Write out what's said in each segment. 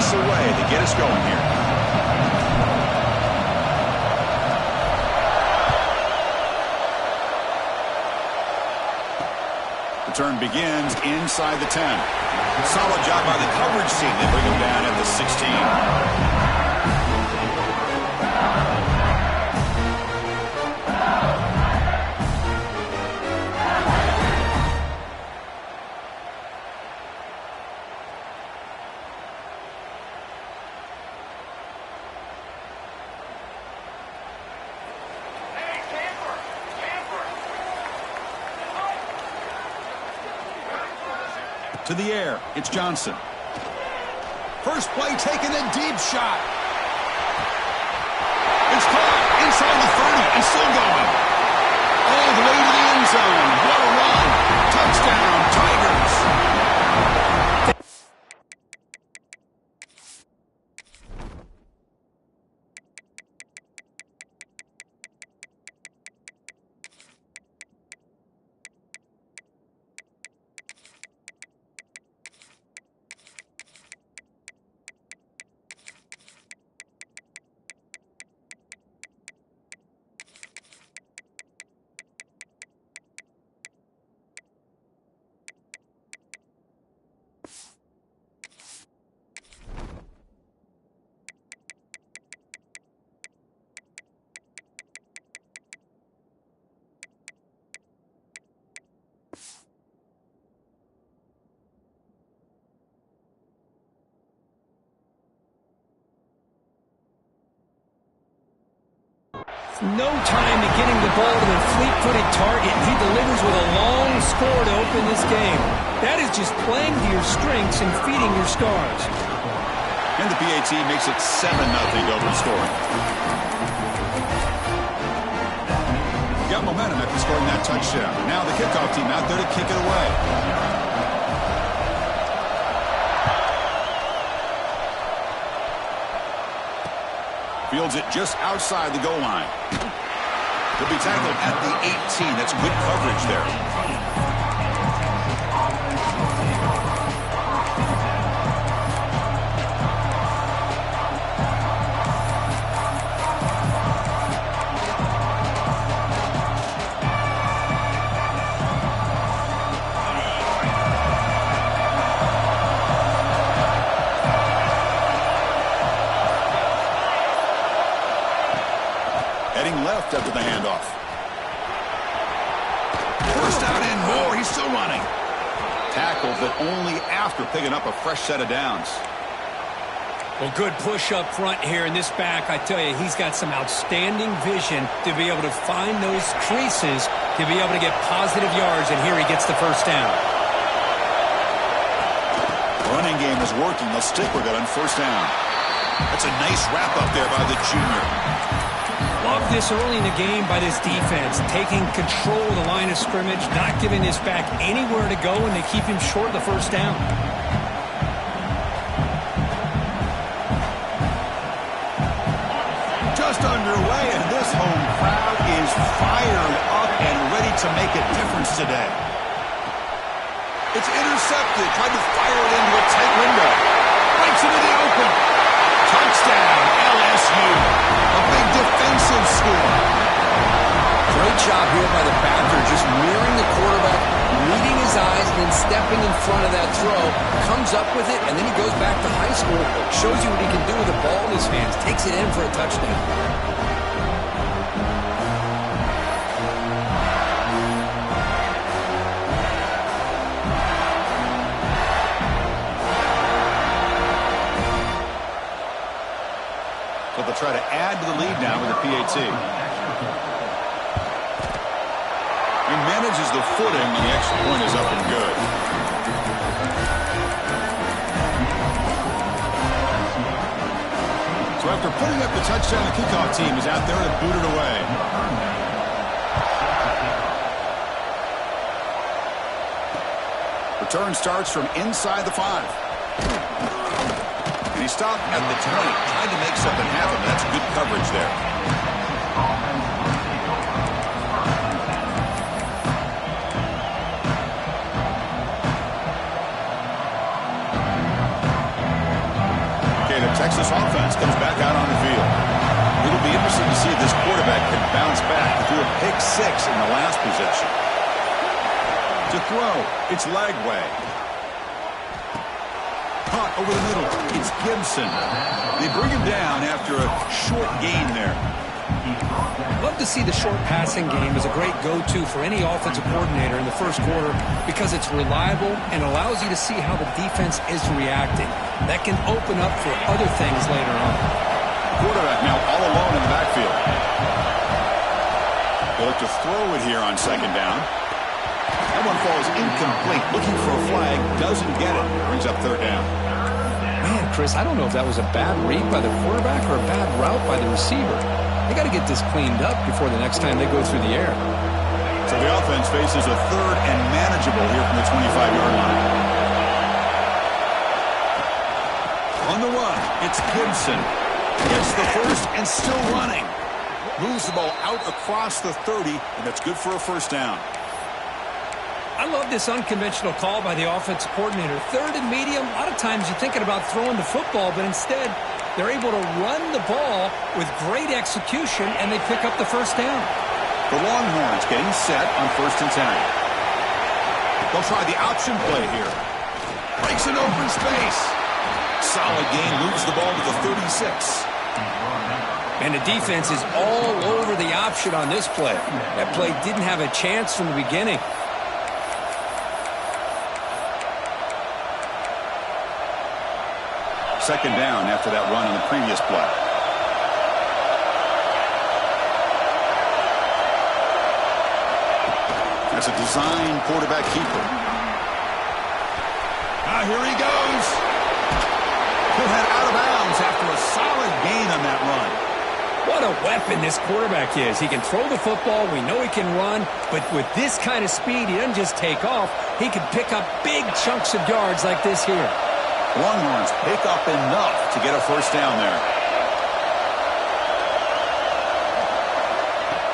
this away to get us going here. The turn begins inside the 10. Solid job by the coverage team. They bring him down at the 16. To the air, it's Johnson. First play taken, a deep shot. It's caught inside the 30 and still going. All the way to the end zone. What a run. Touchdown, Tigers. No time to getting the ball to the fleet-footed target. He delivers with a long score to open this game. That is just playing to your strengths and feeding your stars. And the PAT makes it 7-0 to open scoring. Got momentum after scoring that touchdown. Now the kickoff team out there to kick it away. Fields it just outside the goal line. He'll be tackled at the 18. That's good coverage there. After the handoff. First down and more. He's still running. Tackled, but only after picking up a fresh set of downs. Well, good push up front here in this back. I tell you, he's got some outstanding vision to be able to find those creases, to be able to get positive yards, and here he gets the first down. Running game is working. They'll stick with it on first down. That's a nice wrap up there by the junior. Love this early in the game by this defense, taking control of the line of scrimmage, not giving this back anywhere to go, and they keep him short of the first down. Just underway, and this home crowd is fired up and ready to make a difference today. It's intercepted, tried to fire it into a tight window. Breaks into the open. Touchdown, LSU. A big defensive score. Great job here by the backer, just mirroring the quarterback, reading his eyes, and then stepping in front of that throw. Comes up with it, and then he goes back to high school, shows you what he can do with the ball in his hands, takes it in for a touchdown. But they'll try to add to the lead now with the PAT. He manages the footing, and the extra point is up and good. So after putting up the touchdown, the kickoff team is out there to boot it away. Return starts from inside the 5. And he stopped at the 20, tried to make something happen. That's good coverage there. this offense comes back out on the field. It'll be interesting to see if this quarterback can bounce back. He threw a pick 6 in the last possession. To throw, it's Lagway. Caught over the middle, it's Gibson. They bring him down after a short gain there. Love to see the short passing game as a great go-to for any offensive coordinator in the first quarter because it's reliable and allows you to see how the defense is reacting. That can open up for other things later on. Quarterback now all alone in the backfield. They'll look to throw it here on second down. That one falls incomplete. Looking for a flag, doesn't get it. Brings up third down. Man, Chris, I don't know if that was a bad read by the quarterback or a bad route by the receiver. They got to get this cleaned up before the next time they go through the air. So the offense faces a third and manageable here from the 25-yard line. On the run, it's Gibson. Gets the first and still running. Moves the ball out across the 30, and that's good for a first down. I love this unconventional call by the offensive coordinator. Third and medium, a lot of times you're thinking about throwing the football, but instead they're able to run the ball with great execution, and they pick up the first down. The Longhorns getting set on 1st and 10. They'll try the option play here. Breaks an open space. Solid gain, moves the ball to the 36. And the defense is all over the option on this play. That play didn't have a chance from the beginning. Second down after that run on the previous play. That's a design quarterback keeper. Here he goes. He'll head out of bounds after a solid gain on that run. What a weapon this quarterback is. He can throw the football. We know he can run. But with this kind of speed, he doesn't just take off. He can pick up big chunks of yards like this here. Longhorns pick up enough to get a first down there.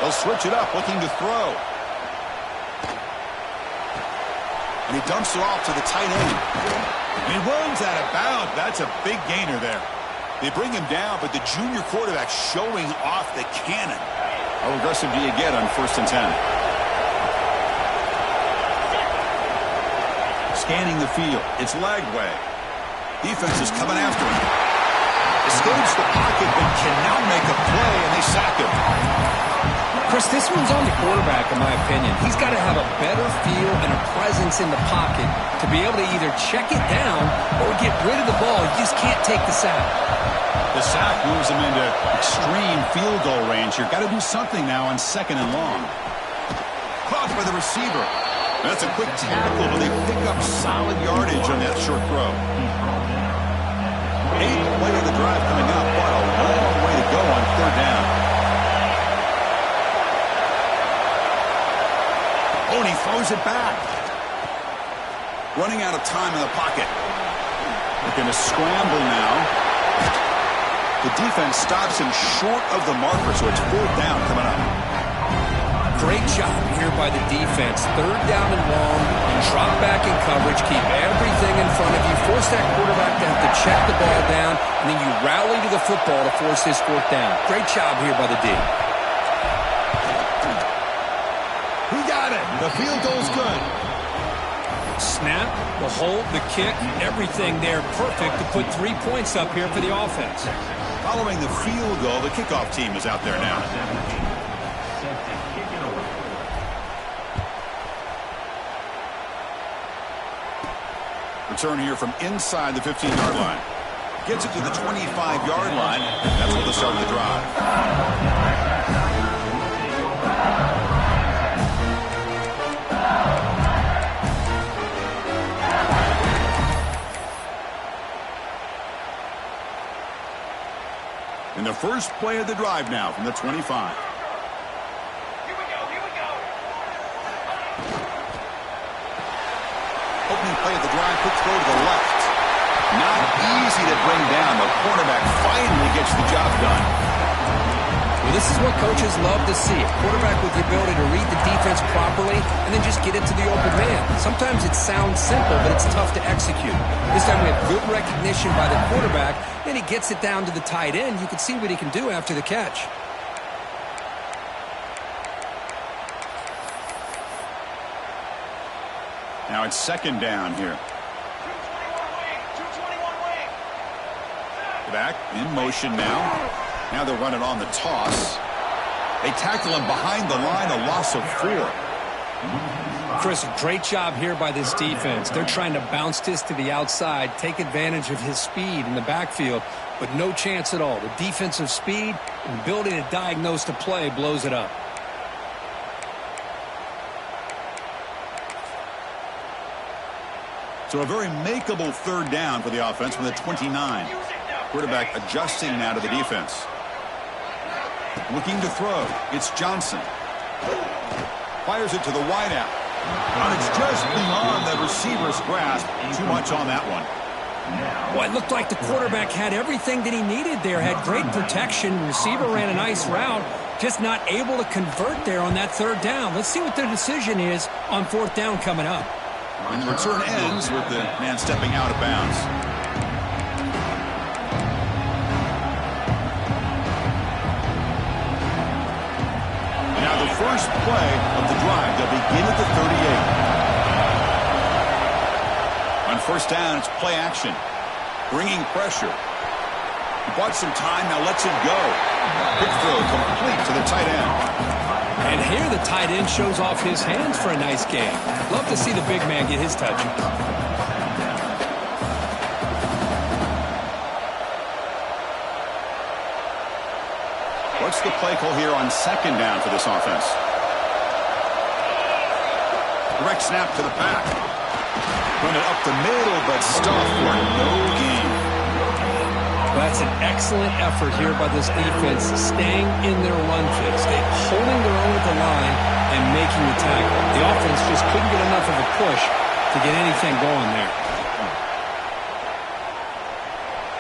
They'll switch it up, looking to throw. And he dumps it off to the tight end. And he runs out of bounds. That's a big gainer there. They bring him down, but the junior quarterback showing off the cannon. How aggressive do you get on 1st and 10? Scanning the field, it's Lagway. Defense is coming after him. Escapes the pocket, but cannot make a play, and they sack him. Chris, this one's on the quarterback, in my opinion. He's got to have a better feel and a presence in the pocket to be able to either check it down or get rid of the ball. You just can't take the sack. The sack moves him into extreme field goal range here. Got to do something now on 2nd and long. Caught by the receiver. That's a quick tackle, but they pick up solid yardage on that short throw. 8th play of the drive coming up. What a long way to go on 3rd down. Oh, and he throws it back. Running out of time in the pocket. They're going to scramble now. The defense stops him short of the marker, so it's 4th down coming up. Great job here by the defense. 3rd down and long. Drop back in coverage. Keep everything in front of you. Force that quarterback to have to check the ball down, and then you rally to the football to force this 4th down. Great job here by the D. He got it. The field goal's good. Snap, the hold, the kick, everything there perfect to put 3 points up here for the offense. Following the field goal, the kickoff team is out there now. Return here from inside the 15-yard line. Gets it to the 25-yard line. That's where they'll start the drive. And the first play of the drive now from the 25. Opening play of the drive, quick throw to the left. Not easy to bring down. The cornerback finally gets the job done. Well, this is what coaches love to see. A quarterback with the ability to read the defense properly and then just get it to the open man. Sometimes it sounds simple, but it's tough to execute. This time we have good recognition by the quarterback, and he gets it down to the tight end. You can see what he can do after the catch. Now it's second down here. Back in motion now. Now they'll run it on the toss. They tackle him behind the line, a loss of 4. Chris, great job here by this defense. They're trying to bounce this to the outside, take advantage of his speed in the backfield, but no chance at all. The defensive speed and ability to diagnose the play blows it up. So a very makeable third down for the offense from the 29. Quarterback adjusting now to the defense. Looking to throw. It's Johnson. Fires it to the wideout. And it's just beyond the receiver's grasp. Too much on that one. Well, it looked like the quarterback had everything that he needed there. Had great protection. Receiver ran a nice route. Just not able to convert there on that third down. Let's see what their decision is on fourth down coming up. And the return ends with the man stepping out of bounds. And now the first play of the drive. They'll begin at the 38. On first down, it's play action. Bringing pressure. He bought some time, now lets it go. Quick throw complete to the tight end. And here the tight end shows off his hands for a nice game. Love to see the big man get his touches. What's the play call here on second down for this offense? Direct snap to the back. Run it up the middle, but stuffed for no gain. Well, that's an excellent effort here by this defense, staying in their run fix. They're holding their own at the line and making the tackle. The offense just couldn't get enough of a push to get anything going there.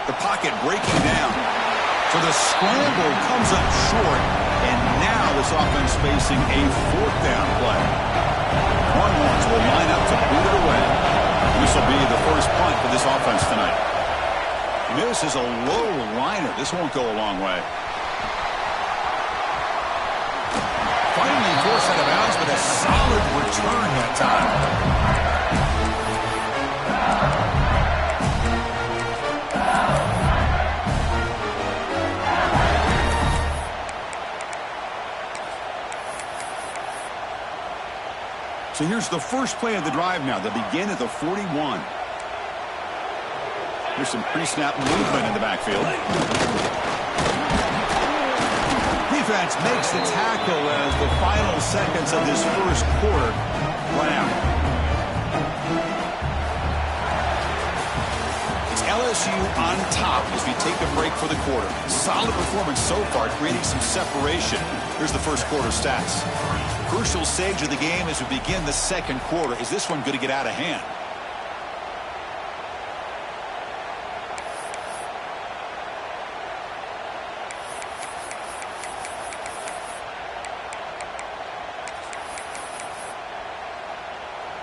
The pocket breaking down. So the scramble comes up short, and now this offense facing a fourth down play. Longhorns will line up to boot it away. This will be the first punt for this offense tonight. This is a low liner. This won't go a long way. Finally forced out of bounds, but a solid return that time. So here's the first play of the drive now. They begin at the 41. Here's some pre-snap movement in the backfield. Defense makes the tackle as the final seconds of this first quarter run out. It's LSU on top as we take a break for the quarter. Solid performance so far, creating some separation. Here's the first quarter stats. Crucial stage of the game as we begin the second quarter. Is this one going to get out of hand?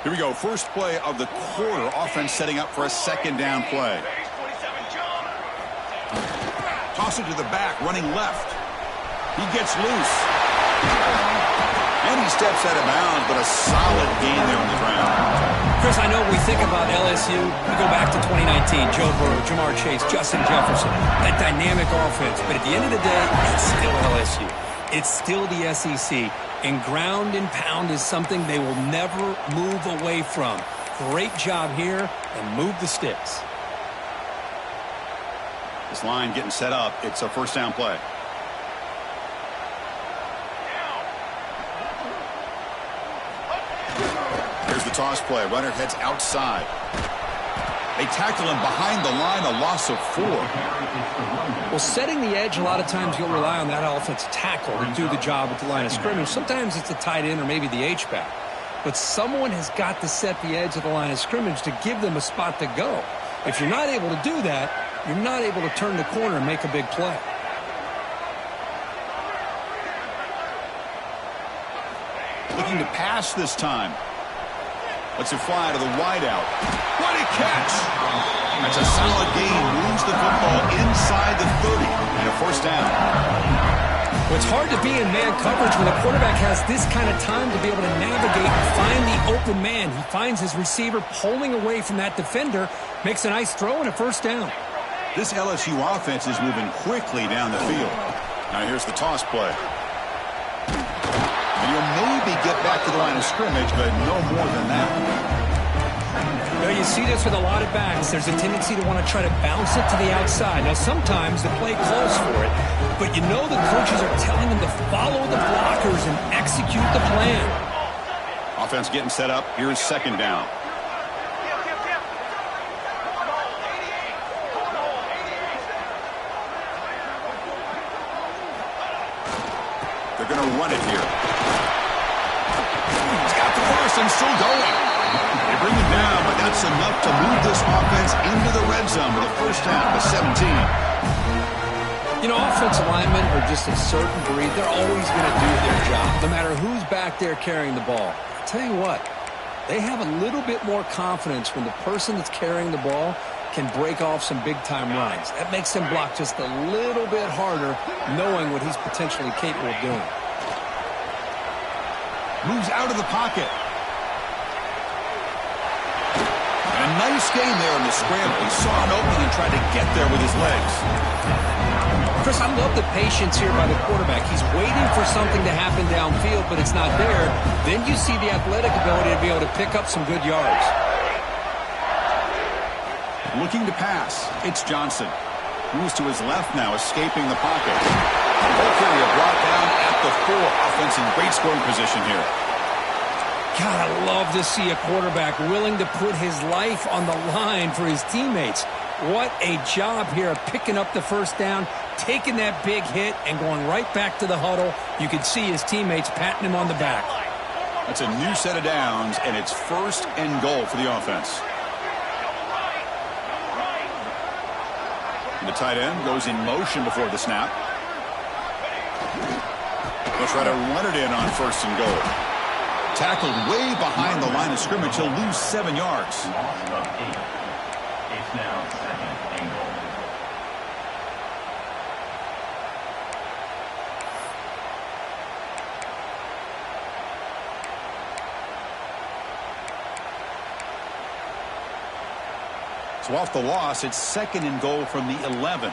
Here we go. First play of the quarter. Offense setting up for a second down play. Toss it to the back, running left. He gets loose. And he steps out of bounds, but a solid gain there on the ground. Chris, I know we think about LSU. We go back to 2019. Joe Burrow, Jamar Chase, Justin Jefferson. That dynamic offense. But at the end of the day, it's still LSU. It's still the SEC. And ground and pound is something they will never move away from. Great job here, and move the sticks. This line getting set up. It's a first down play. Here's the toss play. Runner heads outside. They tackle him behind the line, a loss of 4. Well, setting the edge, a lot of times you'll rely on that offensive tackle to do the job at the line of scrimmage. Sometimes it's the tight end or maybe the H-back. But someone has got to set the edge of the line of scrimmage to give them a spot to go. If you're not able to do that, you're not able to turn the corner and make a big play. Looking to pass this time. Lets it fly to the wideout. What a catch! That's a solid gain. Moves the football inside the 30 and a first down. Well, it's hard to be in man coverage when the quarterback has this kind of time to be able to navigate and find the open man. He finds his receiver pulling away from that defender, makes a nice throw and a first down. This LSU offense is moving quickly down the field. Now here's the toss play. And you'll maybe get back to the line of scrimmage, but no more than that. You see this with a lot of backs. There's a tendency to want to try to bounce it to the outside. Now, sometimes the play calls for it, but you know the coaches are telling them to follow the blockers and execute the plan. Offense getting set up. Here's second down. They're going to run it here. He's got the first and still going. They bring him down, but that's enough to move this offense into the red zone with a first down to 17. You know, offensive linemen are just a certain breed. They're always going to do their job, no matter who's back there carrying the ball. I'll tell you what, they have a little bit more confidence when the person that's carrying the ball can break off some big-time runs. That makes them block just a little bit harder, knowing what he's potentially capable of doing. Moves out of the pocket. A nice gain there in the scramble. He saw an opening and tried to get there with his legs. Chris, I love the patience here by the quarterback. He's waiting for something to happen downfield, but it's not there. Then you see the athletic ability to be able to pick up some good yards. Looking to pass. It's Johnson. Moves to his left now, escaping the pocket. Ball carrier brought down at the 4. Offense in great scoring position here. God, I love to see a quarterback willing to put his life on the line for his teammates. What a job here of picking up the first down, taking that big hit, and going right back to the huddle. You can see his teammates patting him on the back. That's a new set of downs, and it's first and goal for the offense. And the tight end goes in motion before the snap. They'll try to run it in on first and goal. Tackled way behind the line of scrimmage. He'll lose 7 yards. It's now second and goal. So off the loss, it's second and goal from the 11.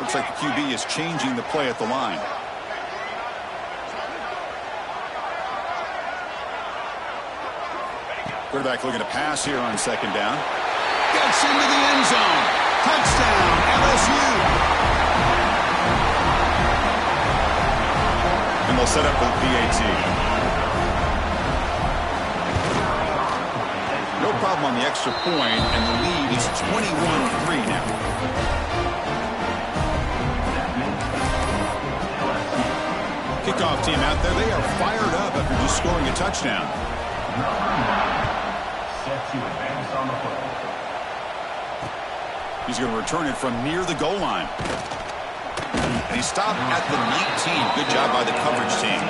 Looks like the QB is changing the play at the line. Quarterback looking to pass here on second down. Gets into the end zone. Touchdown, LSU. And they'll set up with PAT. No problem on the extra point, and the lead is 21-3 now. Kickoff team out there. They are fired up after just scoring a touchdown. He's going to return it from near the goal line. And he stopped at the 19. Good job by the coverage team.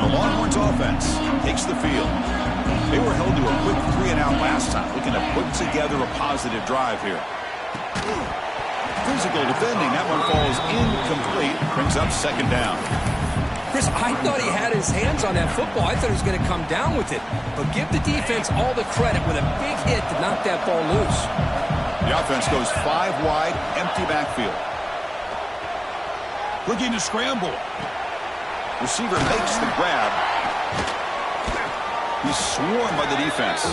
The Longhorns offense takes the field. They were held to a quick 3-and-out last time, looking to put together a positive drive here. Physical defending. That one falls incomplete. Brings up second down. Chris, I thought he had his hands on that football. I thought he was going to come down with it. But give the defense all the credit with a big hit to knock that ball loose. The offense goes 5 wide, empty backfield. Looking to scramble. Receiver makes the grab. He's swarmed by the defense.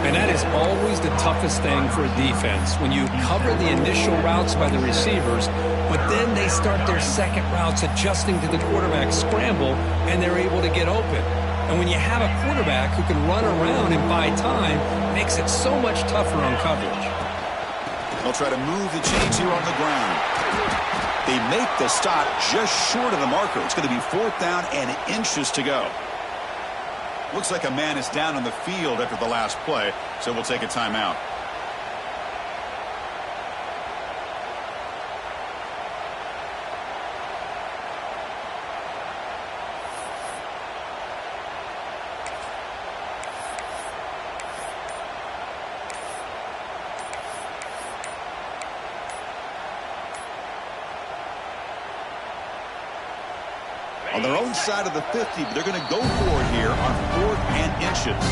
And that is always the toughest thing for a defense, when you cover the initial routes by the receivers, but then they start their second routes adjusting to the quarterback's scramble, and they're able to get open. And when you have a quarterback who can run around and buy time, it makes it so much tougher on coverage. They'll try to move the chains here on the ground. They make the stop just short of the marker. It's going to be 4th down and inches to go. Looks like a man is down on the field after the last play, so we'll take a timeout. On their own side of the 50, but they're going to go for it here on 4th and inches.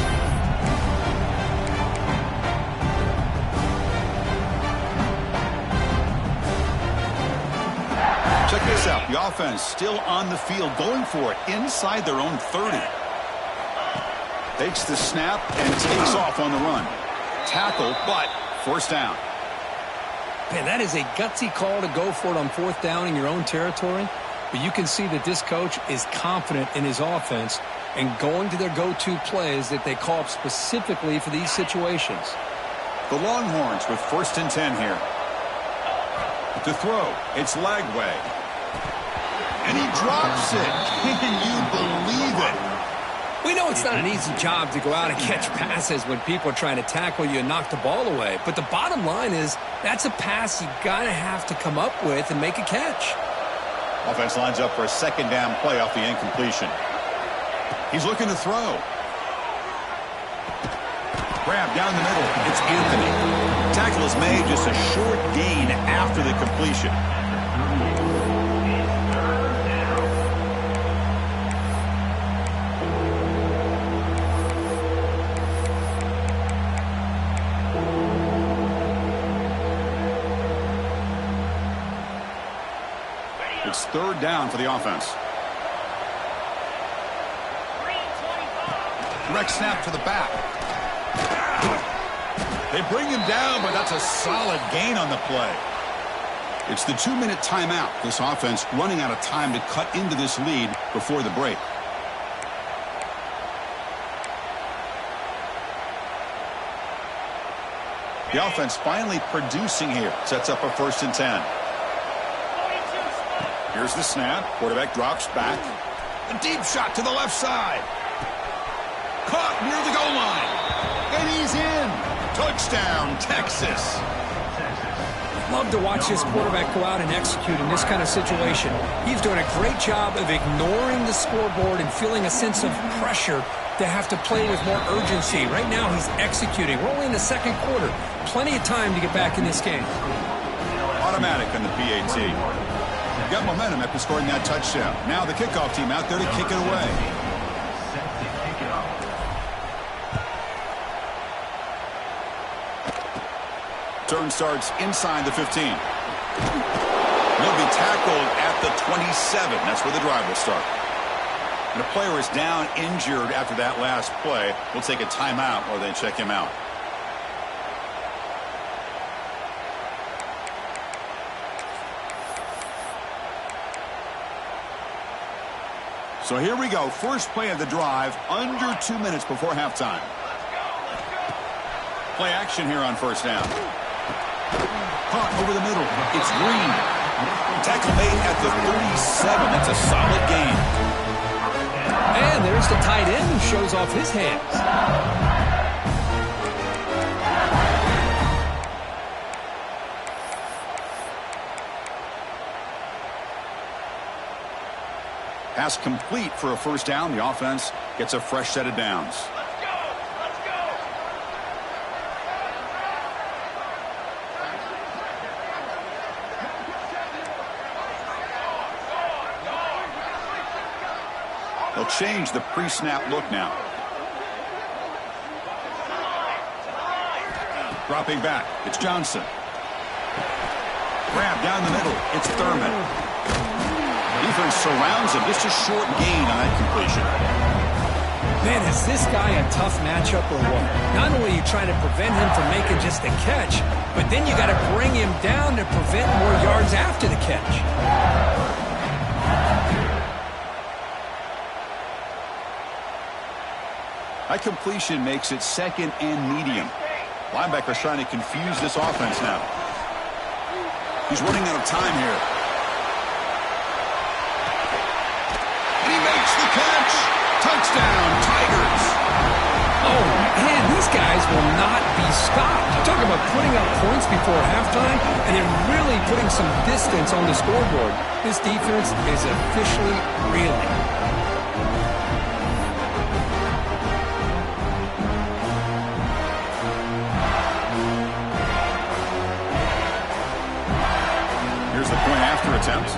Check this out. The offense still on the field, going for it inside their own 30. Takes the snap and takes off on the run. Tackle, but first down. Man, that is a gutsy call to go for it on 4th down in your own territory. But you can see that this coach is confident in his offense and going to their go-to plays that they call up specifically for these situations. The Longhorns with 1st and 10 here. To throw, it's Lagway. And he drops it. Can you believe it? We know it's not an easy job to go out and catch passes when people are trying to tackle you and knock the ball away. But the bottom line is that's a pass you got to have to come up with and make a catch. Offense lines up for a 2nd down play off the incompletion. He's looking to throw. Grab down the middle. It's Anthony. Tackle is made, just a short gain after the completion. It's 3rd down for the offense. Direct snap to the back. They bring him down, but that's a solid gain on the play. It's the 2-minute timeout. This offense running out of time to cut into this lead before the break. The offense finally producing here. Sets up a 1st and 10. Here's the snap. Quarterback drops back. A deep shot to the left side. Caught near the goal line. And he's in. Touchdown, Texas. Love to watch this quarterback go out and execute in this kind of situation. He's doing a great job of ignoring the scoreboard and feeling a sense of pressure to have to play with more urgency. Right now, he's executing. We're only in the 2nd quarter. Plenty of time to get back in this game. Automatic on the PAT. Got momentum after scoring that touchdown. Now the kickoff team out there to kick it away. Turn starts inside the 15. He'll be tackled at the 27. That's where the drive will start. And a player is down injured after that last play. We'll take a timeout or they check him out. So here we go. First play of the drive, under 2 minutes before halftime. Play action here on 1st down. Caught over the middle. It's Green. Tackle made at the 37. That's a solid gain. And there's the tight end who shows off his hands. Pass complete for a 1st down. The offense gets a fresh set of downs. Let's go! Let's go! They'll change the pre-snap look now. Dropping back. It's Johnson. Grab down the middle. It's Thurman. Defense surrounds him. Just a short gain on that completion. Man, is this guy a tough matchup or what? Not only are you trying to prevent him from making just a catch, but then you got to bring him down to prevent more yards after the catch. That completion makes it 2nd and medium. Linebacker's trying to confuse this offense now. He's running out of time here. And he makes the catch. Touchdown, Tigers. not be stopped. You talk about putting up points before halftime and then really putting some distance on the scoreboard. This defense is officially reeling. Here's the point after attempt.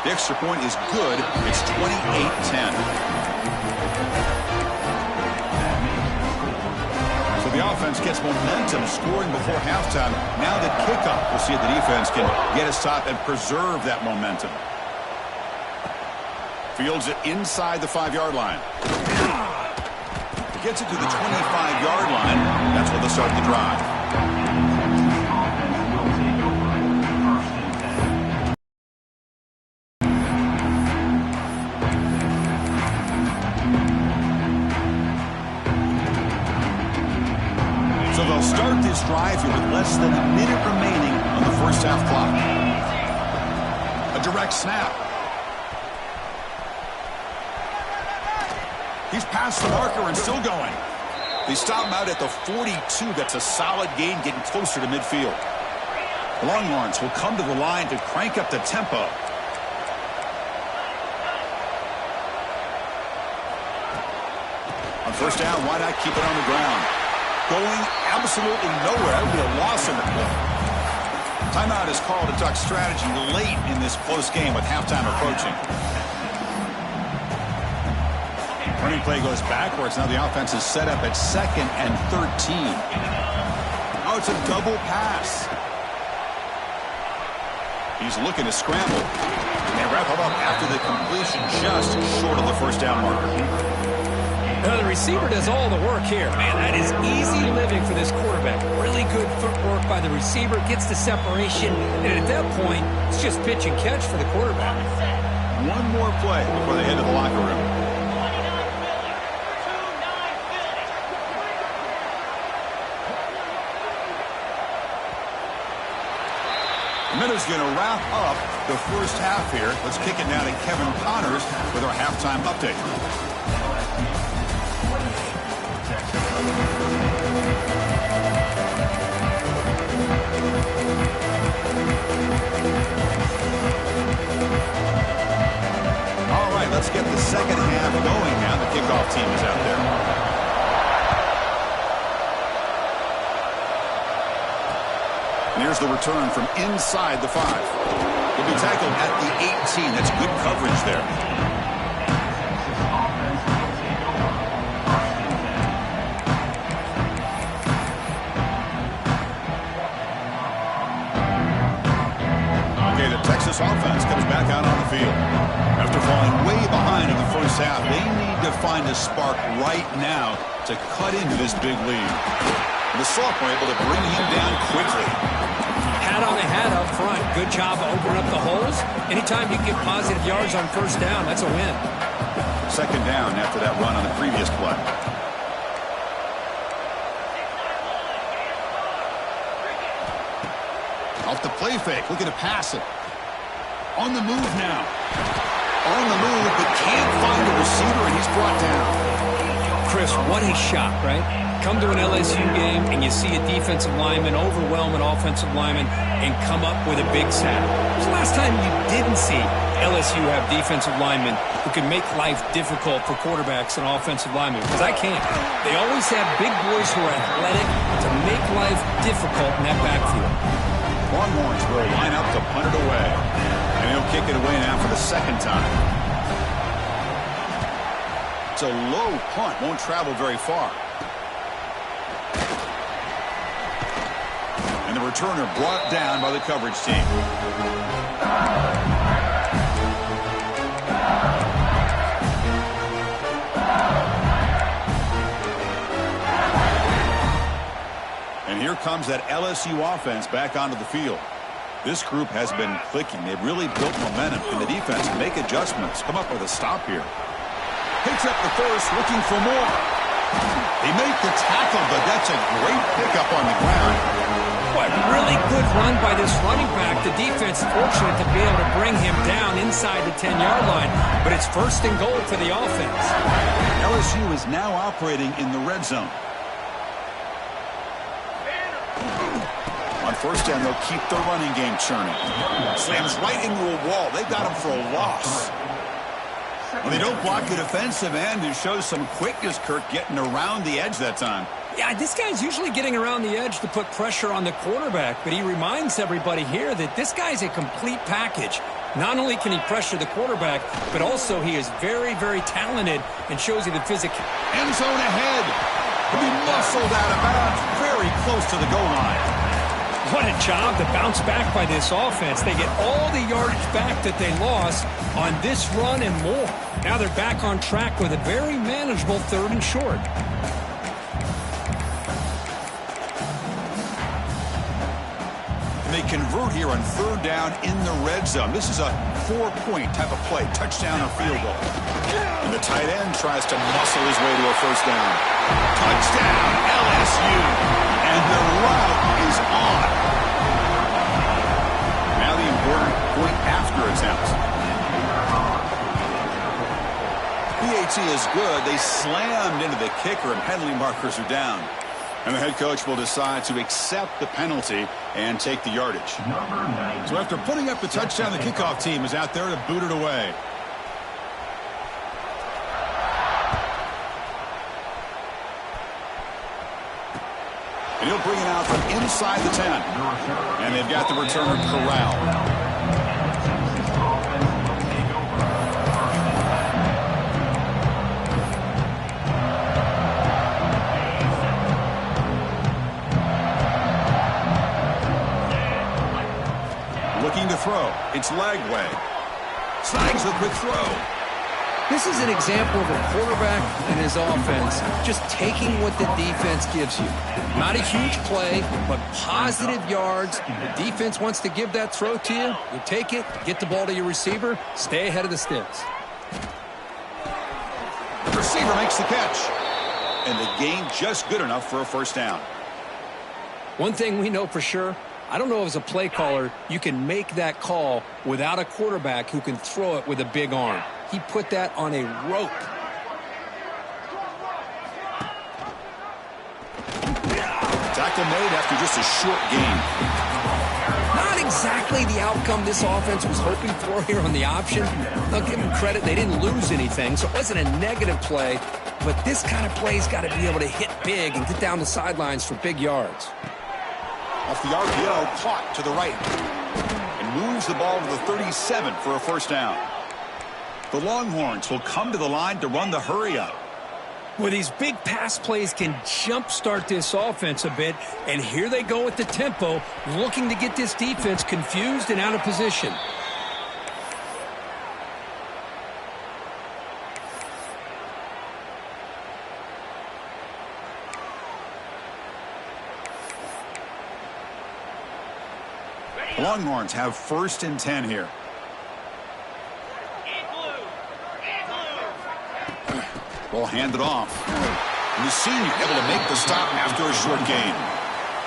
The extra point is good. It's 28-10. So the offense gets momentum, scoring before halftime. Now the kickoff, we'll see if the defense can get a stop and preserve that momentum. Fields it inside the 5-yard line. Gets it to the 25-yard line. That's where they'll start the drive. So they'll start this drive here with less than a minute remaining on the first half clock. A direct snap. He's past the marker and still going. They stop him out at the 42. That's a solid gain, getting closer to midfield. The Longhorns will come to the line to crank up the tempo. On first down, why not keep it on the ground? Going absolutely nowhere. That would be a loss in the play. Timeout is called to talk strategy late in this close game with halftime approaching. Running play goes backwards. Now the offense is set up at 2nd and 13. Oh, it's a double pass. He's looking to scramble. And they wrap him up after the completion, just short of the first down marker. The receiver does all the work here. Man, that is easy living for this quarterback. Really good footwork by the receiver. Gets the separation. And at that point, it's just pitch and catch for the quarterback. One more play before they head to the locker room. Minute's going to wrap up the first half here. Let's kick it now to Kevin Connors with our halftime update. All right, let's get the second half going now. The kickoff team is out there. And here's the return from inside the 5. He'll be tackled at the 18. That's good coverage there. Okay, the Texas offense comes back out on the field. After falling way behind in the first half, they need to find a spark right now to cut into this big lead. The sophomore able to bring him down quickly. Hat on a hat up front. Good job of opening up the holes. Anytime you get positive yards on first down, that's a win. Second down after that run on the previous play. Off the play fake, looking to pass it. On the move now. On the move, but can't find the receiver, and he's brought down. Chris, what a shot, right? Come to an LSU game and you see a defensive lineman overwhelm an offensive lineman and come up with a big sack. When's the last time you didn't see LSU have defensive linemen who can make life difficult for quarterbacks and offensive linemen? Because I can't. They always have big boys who are athletic to make life difficult in that backfield. Longhorns will line up to punt it away. And he'll kick it away now for the second time. It's a low punt, won't travel very far. And the returner brought down by the coverage team. And here comes that LSU offense back onto the field. This group has been clicking. They've really built momentum. Can the defense make adjustments? Come up with a stop here. Picks up the first, looking for more. They make the tackle, but that's a great pickup on the ground. What really good run by this running back. The defense fortunate to be able to bring him down inside the 10-yard line, but it's first and goal for the offense. LSU is now operating in the red zone. On first down, they'll keep the running game churning. Slams right into a wall. They got him for a loss. Well, they don't block the defensive end and shows some quickness, Kirk, getting around the edge that time. Yeah, this guy's usually getting around the edge to put pressure on the quarterback, but he reminds everybody here that this guy's a complete package. Not only can he pressure the quarterback, but also he is very, very talented and shows you the physical. End zone ahead. He'll be muscled out of bounds very close to the goal line. What a job to bounce back by this offense. They get all the yardage back that they lost on this run and more. Now they're back on track with a very manageable 3rd and short. They convert here on 3rd down in the red zone. This is a 4-point type of play, touchdown or field goal. And the tight end tries to muscle his way to a 1st down. Touchdown, LSU. And the route is on. Now the important point after attempt. PAT is good. They slammed into the kicker and penalty markers are down. And the head coach will decide to accept the penalty and take the yardage. So after putting up the touchdown, the kickoff team is out there to boot it away. And he'll bring it out from inside the 10. And they've got the returner corralled. Looking to throw. It's Lagway. Snags the quick throw. This is an example of a quarterback and his offense just taking what the defense gives you. Not a huge play, but positive yards. The defense wants to give that throw to you. You take it, get the ball to your receiver, stay ahead of the sticks. The receiver makes the catch. And the gain just good enough for a 1st down. One thing we know for sure, I don't know as a play caller, you can make that call without a quarterback who can throw it with a big arm. He put that on a rope. Tackle made after just a short gain. Not exactly the outcome this offense was hoping for here on the option. I'll give them credit, they didn't lose anything, so it wasn't a negative play. But this kind of play's got to be able to hit big and get down the sidelines for big yards. Off the RPO, caught to the right. And moves the ball to the 37 for a 1st down. The Longhorns will come to the line to run the hurry-up. Well, these big pass plays can jumpstart this offense a bit, and here they go with the tempo, looking to get this defense confused and out of position. Longhorns have 1st and 10 here. Ball handed off. And the senior able to make the stop after a short gain.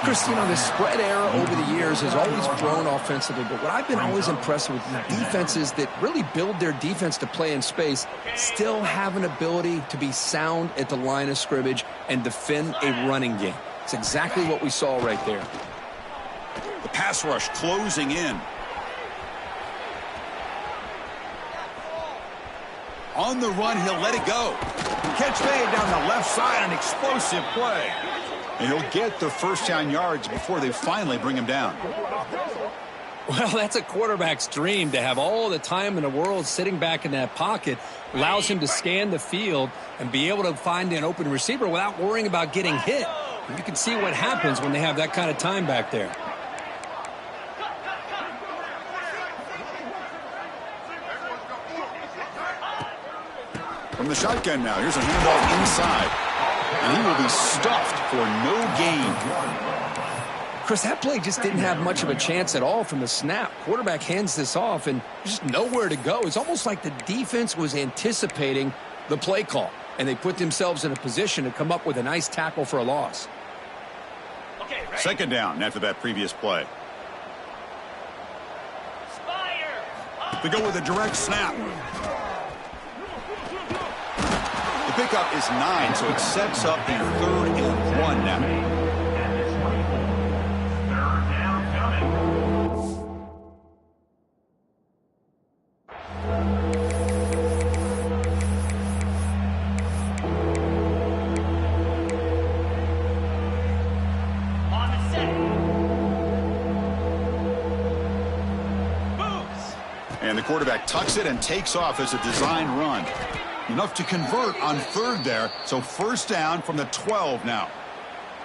Chris, you know, the spread era over the years has always grown offensively, but what I've been always impressed with is defenses that really build their defense to play in space still have an ability to be sound at the line of scrimmage and defend a running game. It's exactly what we saw right there. The pass rush closing in. On the run, he'll let it go. Catch made down the left side, an explosive play. And he'll get the 1st down yards before they finally bring him down. Well, that's a quarterback's dream to have all the time in the world sitting back in that pocket. Allows him to scan the field and be able to find an open receiver without worrying about getting hit. And you can see what happens when they have that kind of time back there. From the shotgun now, here's a handoff inside. And he will be stuffed for no gain. Chris, that play just didn't have much of a chance at all from the snap. Quarterback hands this off and just nowhere to go. It's almost like the defense was anticipating the play call. and they put themselves in a position to come up with a nice tackle for a loss. Okay, ready? Second down after that previous play. Fire! They go with a direct snap. The pickup is 9, so it sets up a 3rd and 1 now. And the quarterback tucks it and takes off as a design run. Enough to convert on 3rd there, so 1st down from the 12 now.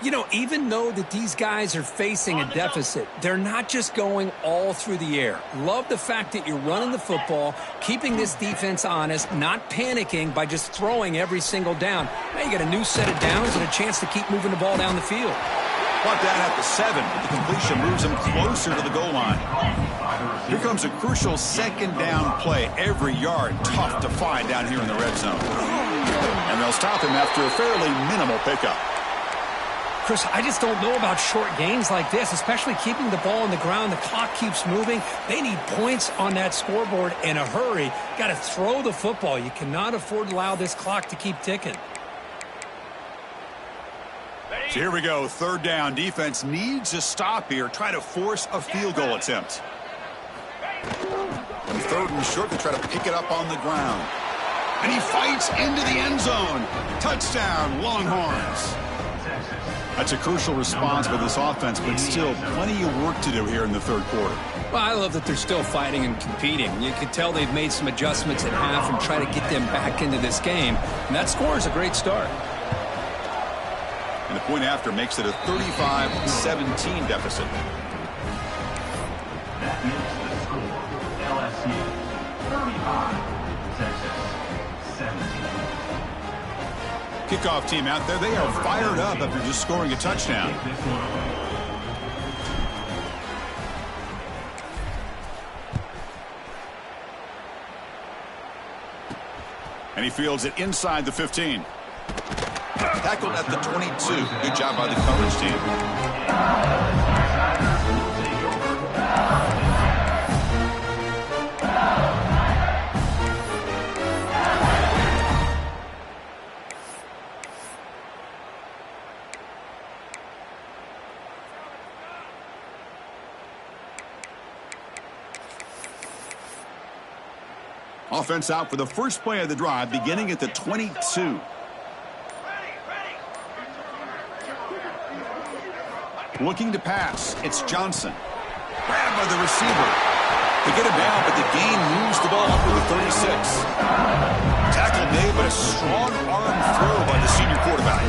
You know, even though that these guys are facing a deficit, they're not just going all through the air. Love the fact that you're running the football, keeping this defense honest, not panicking by just throwing every single down. Now you got a new set of downs and a chance to keep moving the ball down the field. Brought down at the 7, but the completion moves him closer to the goal line. Here comes a crucial 2nd down play. Every yard tough to find down here in the red zone. And they'll stop him after a fairly minimal pickup. Chris, I just don't know about short gains like this, especially keeping the ball on the ground. The clock keeps moving. They need points on that scoreboard in a hurry. Got to throw the football. You cannot afford to allow this clock to keep ticking. So here we go, 3rd down. Defense needs a stop here. Try to force a field goal attempt. And 3rd and short, they try to pick it up on the ground. And he fights into the end zone. Touchdown, Longhorns. That's a crucial response by this offense, but still plenty of work to do here in the 3rd quarter. Well, I love that they're still fighting and competing. You can tell they've made some adjustments at half and try to get them back into this game. And that score is a great start. And the point after makes it a 35-17 deficit. That is the score. LSU 35, Texas 17. Kickoff team out there, they are fired up after just scoring a touchdown. And he fields it inside the 15. Tackled at the 22. Good job by the coverage team. Offense out for the first play of the drive, beginning at the 22. Looking to pass, it's Johnson. Grabbed by the receiver. They get him down, but the gain moves the ball up to the 36. Tackle made, but a strong arm throw by the senior quarterback.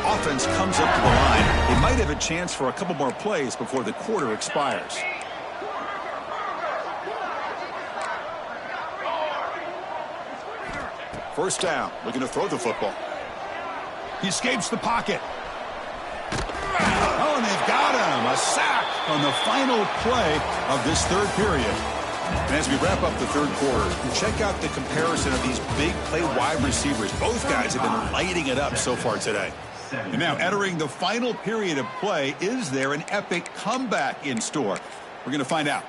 Offense comes up to the line. They might have a chance for a couple more plays before the quarter expires. First down, looking to throw the football. He escapes the pocket. Oh, and they've got him. A sack on the final play of this 3rd period. And as we wrap up the 3rd quarter, check out the comparison of these big play wide receivers. Both guys have been lighting it up so far today. And now entering the final period of play, is there an epic comeback in store? We're going to find out.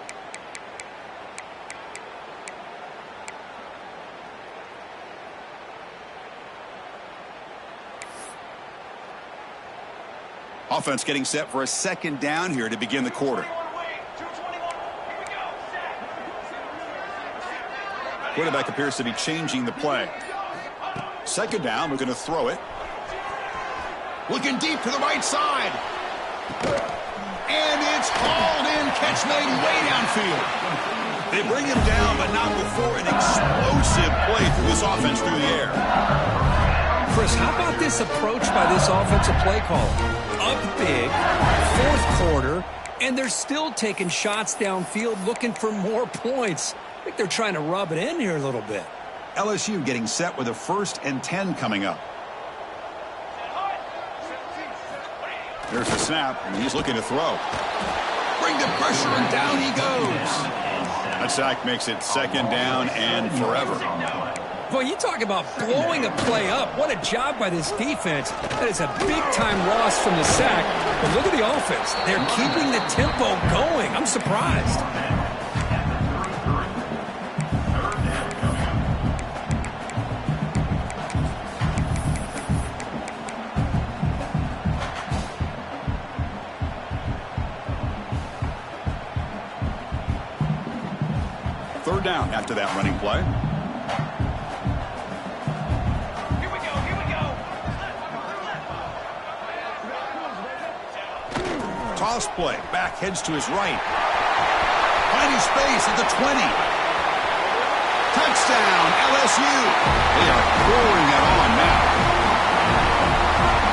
Offense getting set for a 2nd down here to begin the quarter. Quarterback appears to be changing the play. 2nd down, we're going to throw it. Looking deep to the right side. And it's hauled in, catch made way downfield. They bring him down, but not before an explosive play through this offense through the air. Chris, how about this approach by this offensive play caller? Up big, 4th quarter, and they're still taking shots downfield looking for more points. I think they're trying to rub it in here a little bit. LSU getting set with a 1st and 10 coming up. There's the snap, and he's looking to throw. Bring the pressure, and down he goes. That sack makes it 2nd down and forever. Well, you talk about blowing a play up. What a job by this defense. That is a big-time loss from the sack. But look at the offense. They're keeping the tempo going. I'm surprised. Third down after that running play. Here we go. Toss play. Back heads to his right. Finding space at the 20. Touchdown, LSU. They are pouring it on now.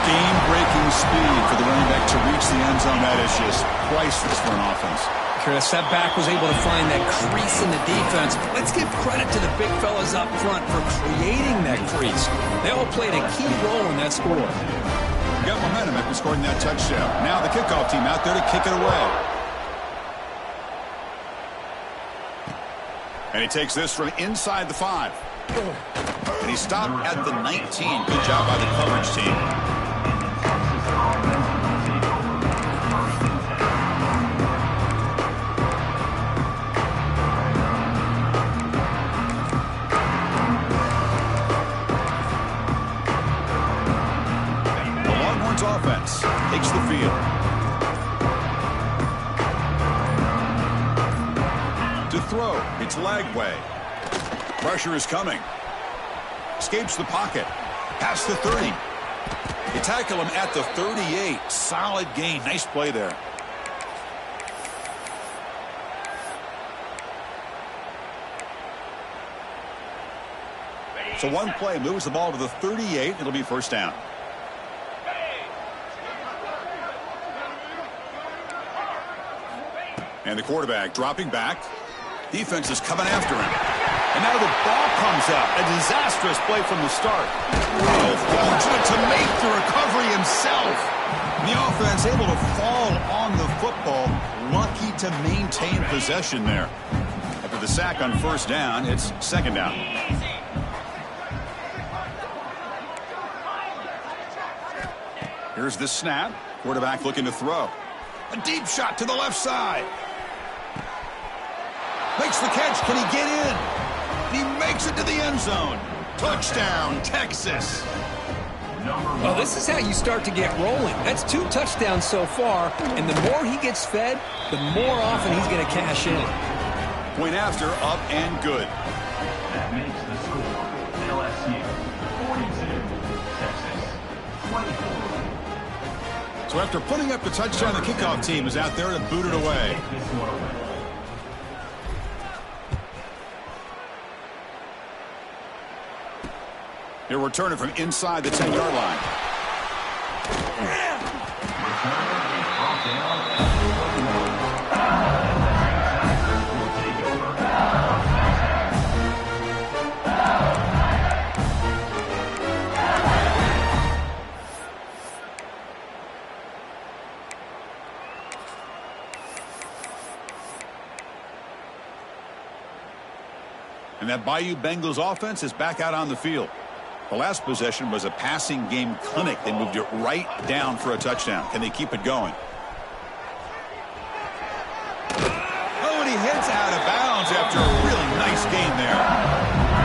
Game-breaking speed for the running back to reach the end zone. That is just priceless for an offense. Chris, that back was able to find that crease in the defense. Let's give credit to the big fellas up front for creating that crease. They all played a key role in that score. We got momentum after scoring that touchdown. Now the kickoff team out there to kick it away. And he takes this from inside the 5. And he stopped at the 19. Good job by the coverage team. Offense takes the field. To throw, it's Lagway. Pressure is coming. Escapes the pocket. Past the 30. They tackle him at the 38. Solid gain. Nice play there. So one play moves the ball to the 38. It'll be first down. And the quarterback dropping back. Defense is coming after him. And now the ball comes out. A disastrous play from the start. Oh, fortunate to make the recovery himself. The offense able to fall on the football. Lucky to maintain possession there. After the sack on first down, it's second down. Here's the snap. Quarterback looking to throw. A deep shot to the left side. Makes the catch. Can he get in? He makes it to the end zone. Touchdown, Texas. Well, this is how you start to get rolling. That's 2 touchdowns so far, and the more he gets fed, the more often he's going to cash in. Point after, up and good. That makes the score LSU 42, Texas 24. So after putting up the touchdown, the kickoff team is out there to boot it away. This one away. He'll return it from inside the 10-yard line. And that Bayou Bengals offense is back out on the field. The last possession was a passing game clinic. They moved it right down for a touchdown. Can they keep it going? Oh, and he heads out of bounds after a really nice gain there.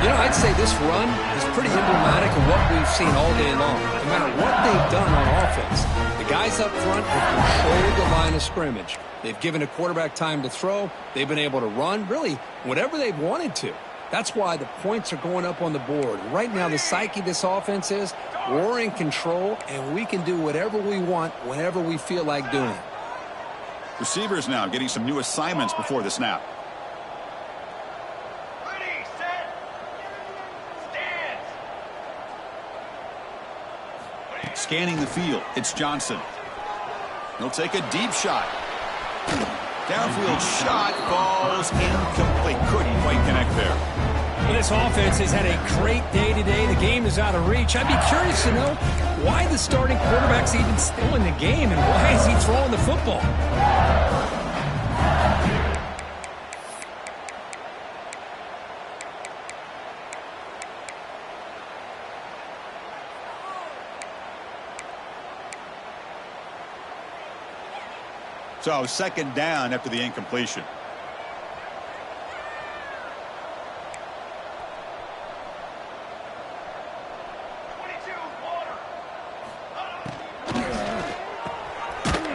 You know, I'd say this run is pretty emblematic of what we've seen all day long. No matter what they've done on offense, the guys up front have controlled the line of scrimmage. They've given a quarterback time to throw. They've been able to run, really, whatever they've wanted to. That's why the points are going up on the board. Right now, the psyche of this offense is we're in control, and we can do whatever we want whenever we feel like doing it. Receivers now getting some new assignments before the snap. Ready, set, stand. Scanning the field, it's Johnson. He'll take a deep shot. Downfield shot falls incomplete. Couldn't quite connect there. Well, this offense has had a great day today. The game is out of reach. I'd be curious to know why the starting quarterback's even still in the game and why is he throwing the football? So second down after the incompletion.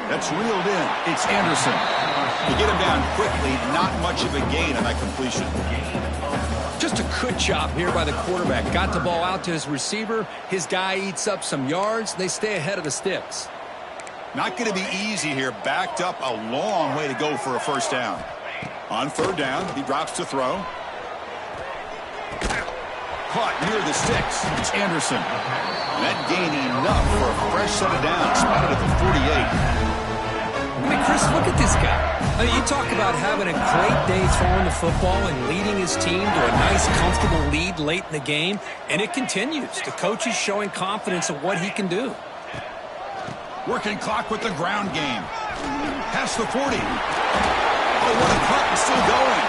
That's reeled in. It's Anderson. To get him down quickly, not much of a gain on that completion. Just a good job here by the quarterback. Got the ball out to his receiver. His guy eats up some yards. They stay ahead of the sticks. Not going to be easy here. Backed up a long way to go for a first down. On third down, he drops to throw. Caught near the sticks. It's Anderson. And that gained enough for a fresh set of downs. Spotted at the 48. I mean, Chris, look at this guy. I mean, you talk about having a great day throwing the football and leading his team to a nice, comfortable lead late in the game, and it continues. The coach is showing confidence of what he can do. Working clock with the ground game. Past the 40. Oh, what a cut, and still going.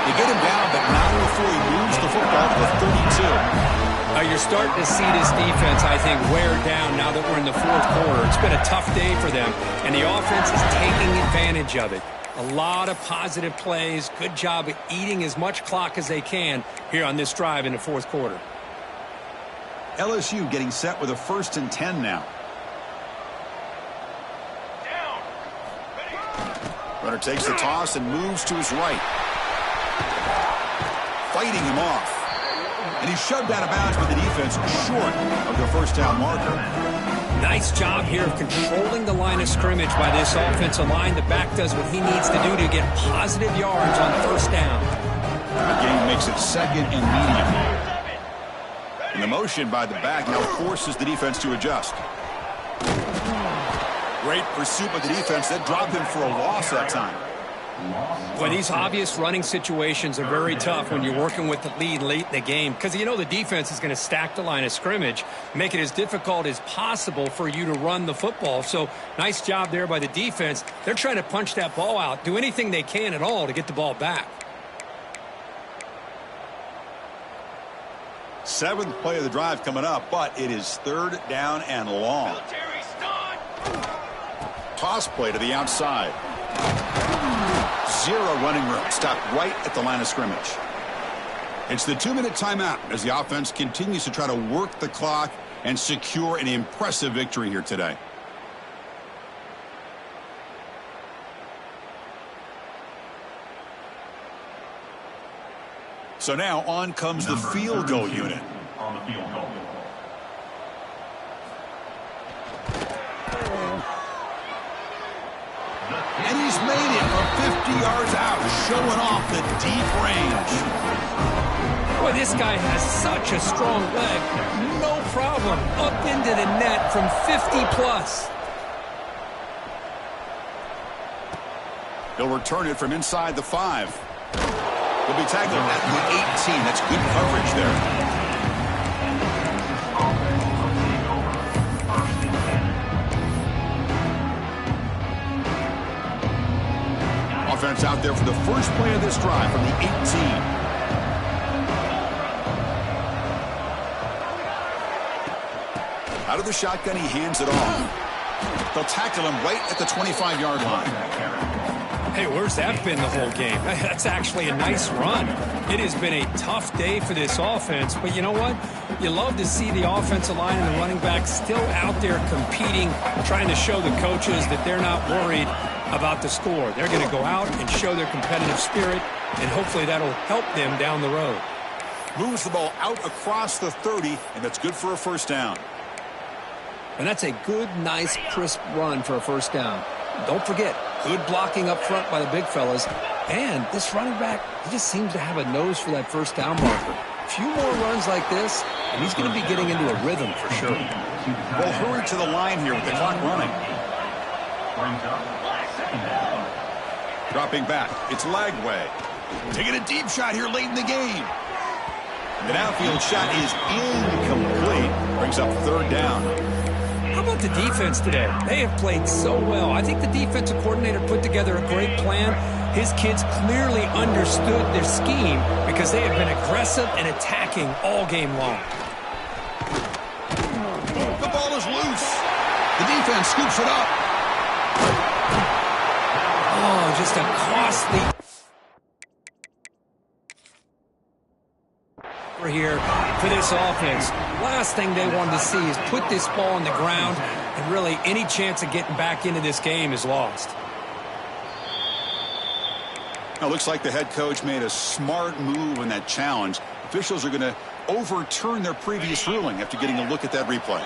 They get him down, but not before he moves the football to the 32. You're starting to see this defense, I think, wear down now that we're in the fourth quarter. It's been a tough day for them, and the offense is taking advantage of it. A lot of positive plays. Good job of eating as much clock as they can here on this drive in the fourth quarter. LSU getting set with a 1st and 10 now. Runner takes the toss and moves to his right. Fighting him off. And he's shoved out of bounds by the defense short of the first down marker. Nice job here of controlling the line of scrimmage by this offensive line. The back does what he needs to do to get positive yards on first down. The game makes it 2nd and medium. And the motion by the back now forces the defense to adjust. Great pursuit by the defense. That dropped him for a loss that time. Boy, these obvious running situations are very tough when you're working with the lead late in the game because you know the defense is going to stack the line of scrimmage, make it as difficult as possible for you to run the football. So nice job there by the defense. They're trying to punch that ball out, do anything they can at all to get the ball back. 7th play of the drive coming up, but it is 3rd down and long. Toss play to the outside. Zero running room. Stopped right at the line of scrimmage. It's the 2-minute timeout as the offense continues to try to work the clock and secure an impressive victory here today. So now on comes the field goal unit. On the field goal. And he's made it from 50 yards out, showing off the deep range. Boy, this guy has such a strong leg. No problem. Up into the net from 50 plus. He'll return it from inside the 5. He'll be tackled at the 18. That's good coverage there. Offense out there for the first play of this drive from the 18. Out of the shotgun, he hands it off. They'll tackle him right at the 25-yard line. Hey, where's that been the whole game? That's actually a nice run. It has been a tough day for this offense, but you know what? You love to see the offensive line and the running back still out there competing, trying to show the coaches that they're not worried about the score. They're going to go out and show their competitive spirit, and hopefully that'll help them down the road. Moves the ball out across the 30, and that's good for a first down. And that's a good, nice, crisp run for a first down. Don't forget, good blocking up front by the big fellas. And this running back, he just seems to have a nose for that first down marker. A few more runs like this, and he's going to be getting into a rhythm for sure. Well, hurry to the line here with the clock running. Brings up second down. Dropping back, it's Lagway. Taking a deep shot here late in the game. The downfield shot is incomplete. Brings up third down. How about the defense today? They have played so well. I think the defensive coordinator put together a great plan. His kids clearly understood their scheme because they have been aggressive and attacking all game long. The ball is loose. The defense scoops it up. Oh, just a costly here for this offense. Last thing they wanted to see is put this ball on the ground, and really any chance of getting back into this game is lost. Now, looks like the head coach made a smart move in that challenge. Officials are going to overturn their previous ruling after getting a look at that replay.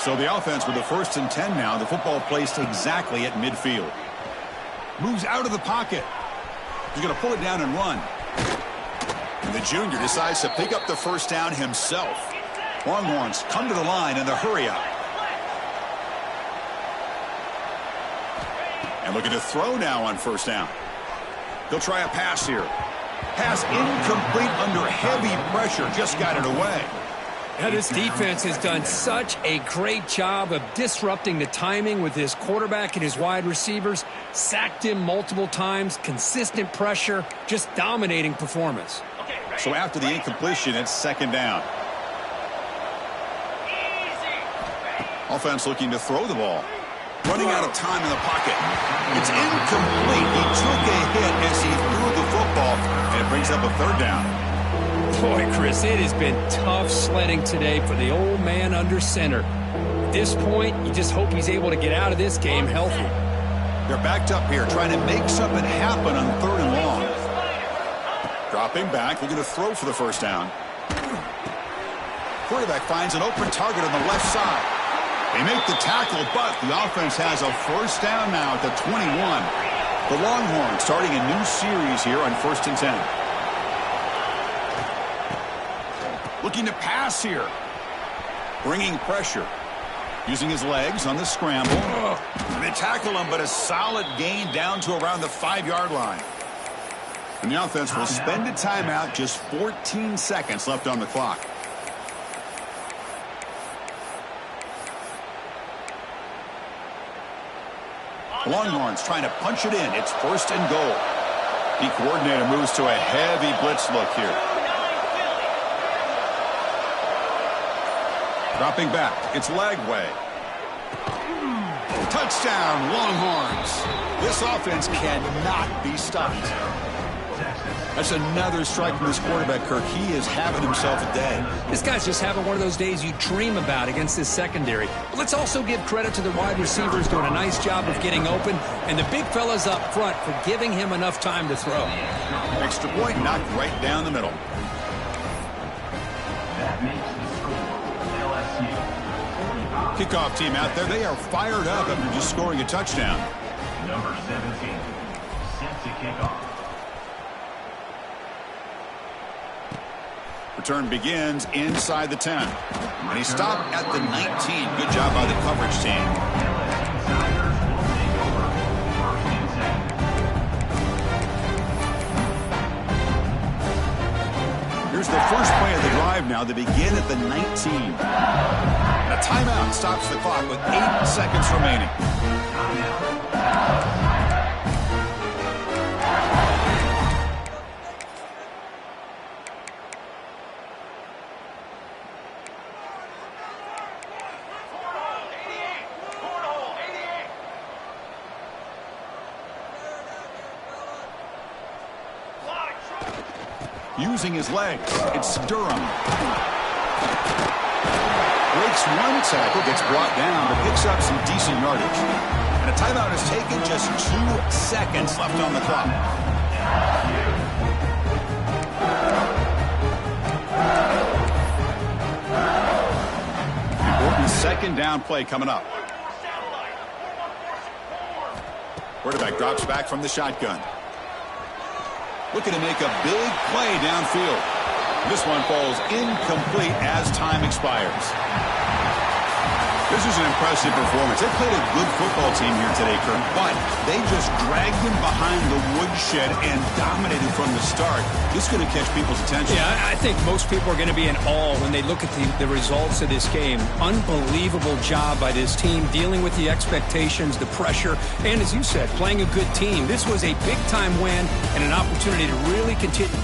So the offense with the 1st and 10 now, the football placed exactly at midfield. Moves out of the pocket. He's going to pull it down and run. And the junior decides to pick up the first down himself. Longhorns come to the line in the hurry up. And looking to throw now on first down. He'll try a pass here. Pass incomplete under heavy pressure. Just got it away. Now, this defense has done such a great job of disrupting the timing with his quarterback and his wide receivers. Sacked him multiple times. Consistent pressure. Just dominating performance. So after the incompletion, it's 2nd down. Offense looking to throw the ball. Running out of time in the pocket. It's incomplete. He took a hit as he threw the football, and it brings up a 3rd down. Boy, Chris, it has been tough sledding today for the old man under center. At this point, you just hope he's able to get out of this game healthy. They're backed up here, trying to make something happen on 3rd and long. Dropping back, looking to throw for the first down. Quarterback finds an open target on the left side. They make the tackle, but the offense has a first down now at the 21. The Longhorns starting a new series here on 1st and 10. Looking to pass here. Bringing pressure. Using his legs on the scramble. And they tackle him, but a solid gain down to around the 5-yard line. And the offense will spend a timeout, just 14 seconds left on the clock. Longhorns trying to punch it in. It's 1st and goal. The coordinator moves to a heavy blitz look here. Dropping back. It's Lagway. Touchdown, Longhorns. This offense cannot be stopped. That's another strike from this quarterback, Kirk. He is having himself a day. This guy's just having one of those days you dream about against this secondary. But let's also give credit to the wide receivers doing a nice job of getting open, and the big fellas up front for giving him enough time to throw. Extra point knocked right down the middle. That makes the score LSU 45. Kickoff team out there, they are fired up after just scoring a touchdown. Number 17, set to kick off. Return begins inside the 10. And he stopped at the 19. Good job by the coverage team. Here's the first play of the drive now. They begin at the 19. A timeout stops the clock with 8 seconds remaining. Using his legs, it's Durham. Breaks one tackle, gets brought down, but picks up some decent yardage. And a timeout is taken, just 2 seconds left on the clock. Important 2nd down play coming up. Quarterback drops back from the shotgun. Looking to make a big play downfield. This one falls incomplete as time expires. This is an impressive performance. They played a good football team here today, Kirk, but they just dragged them behind the woodshed and dominated from the start. This is going to catch people's attention. Yeah, I think most people are going to be in awe when they look at the results of this game. Unbelievable job by this team dealing with the expectations, the pressure, and as you said, playing a good team. This was a big-time win and an opportunity to really continue.